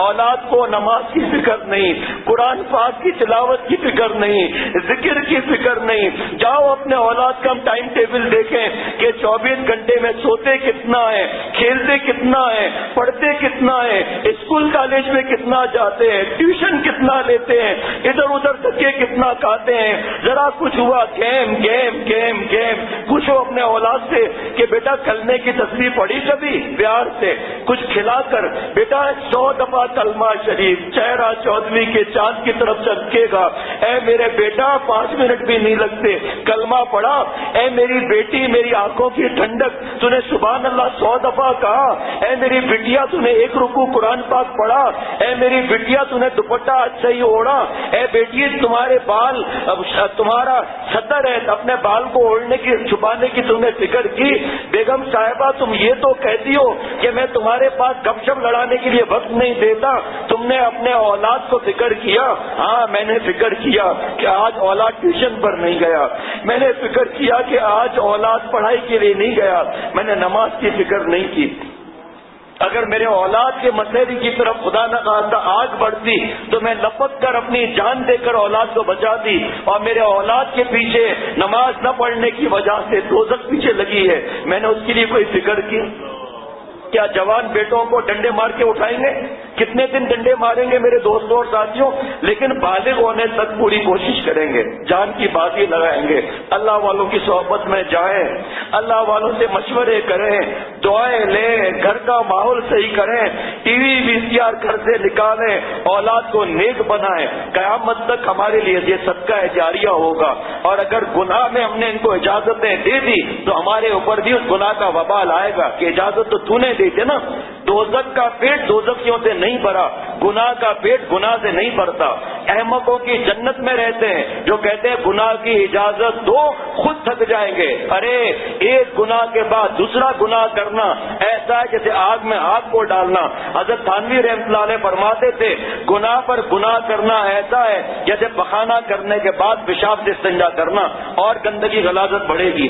اولاد کو نماز کی فکر نہیں، قرآن پاک کی تلاوت کی فکر نہیں، ذکر کی فکر نہیں. جاؤ اپنے اولاد کا ٹائم ٹیبل دیکھیں کہ 24 گھنٹے میں سوتے کتنا ہے، کھیلتے کتنا ہے، پڑھتے کتنا ہے، اسکول کالج میں کتنا جاتے ہیں، ٹیوشن کتنا لیتے ہیں، ادھر ادھر دھکے کتنا کھاتے ہیں. ذرا کچھ ہوا گیم گیم گیم گیم. پوچھو اپنے اولاد سے کہ بیٹا کلمے کی تصویر پڑھی کبھی؟ پیار سے کچھ کھلا کر، بیٹا 100 دفعہ کلمہ شریف، چہرہ چودھویں کے چاند کی طرف چمکے گا. اے میرے بیٹا 5 منٹ بھی نہیں لگتے، کلمہ پڑھا. اے میری بیٹی، میری آنکھوں کی ٹھنڈک، تو نے سبحان اللہ 100 دفعہ کہا. اے میری بٹیا، تو نے 1 رکوع قرآن پاک پڑھا. اے میری بٹیا، تو نے دوپٹہ اچھا ہی اوڑھا. اے بیٹی، تمہارے بال، تمہارا صدر ہے، اپنے بال کو اوڑھنے کی، چھپانے کی تم نے فکر کی. بیگم صاحبہ، تم یہ تو کہتی ہو کہ میں تمہارے پاس گپ شپ لڑانے کے لیے وقت نہیں دیتا. تم نے اپنے اولاد کو فکر کیا؟ ہاں میں نے فکر کیا کہ آج اولاد ٹیوشن پر نہیں گیا. میں نے فکر کیا کہ آج اولاد پڑھائی کے لیے نہیں گیا. میں نے نماز کی فکر نہیں کی. اگر میرے اولاد کے مسئلے کی طرف خدا نہ خواستہ آگ بڑھتی تو میں لپک کر اپنی جان دے کر اولاد کو بچاتی. اور میرے اولاد کے پیچھے نماز نہ پڑھنے کی وجہ سے دوزخ پیچھے لگی ہے، میں نے اس کے لیے کوئی فکر کی؟ کیا جوان بیٹوں کو ڈنڈے مار کے اٹھائیں گے؟ کتنے دن ڈنڈے ماریں گے میرے دوستوں اور ساتھیوں، لیکن بالغ ہونے تک پوری کوشش کریں گے، جان کی بازی لگائیں گے. اللہ والوں کی صحبت میں جائیں، اللہ والوں سے مشورے کریں، دعائیں لیں، گھر کا ماحول صحیح کریں، ٹی وی VCR گھر سے نکالیں، اولاد کو نیک بنائیں. قیامت تک ہمارے لیے یہ صدقہ جاریہ ہوگا. اور اگر گناہ میں ہم نے ان کو اجازتیں دے دی تو ہمارے اوپر بھی اس گناہ کا وبال آئے گا کہ اجازت تو تو نے دی تھی نا. دوزخ کا پیٹ دوزخیوں سے نہیں بھرا، گناہ کا پیٹ گناہ سے نہیں بھرتا. احمقوں کی جنت میں رہتے ہیں جو کہتے ہیں گناہ کی اجازت دو، خود تھک جائیں گے. ارے ایک گناہ کے بعد دوسرا گناہ کرنا ایسا ہے جیسے آگ میں آگ کو ڈالنا. حضرت تھانوی رحمۃ اللہ علیہ فرماتے تھے گناہ پر گناہ کرنا ایسا ہے جیسے پخانہ کرنے کے بعد پیشاب سے استنجا کرنا، اور گندگی غلاظت بڑھے گی.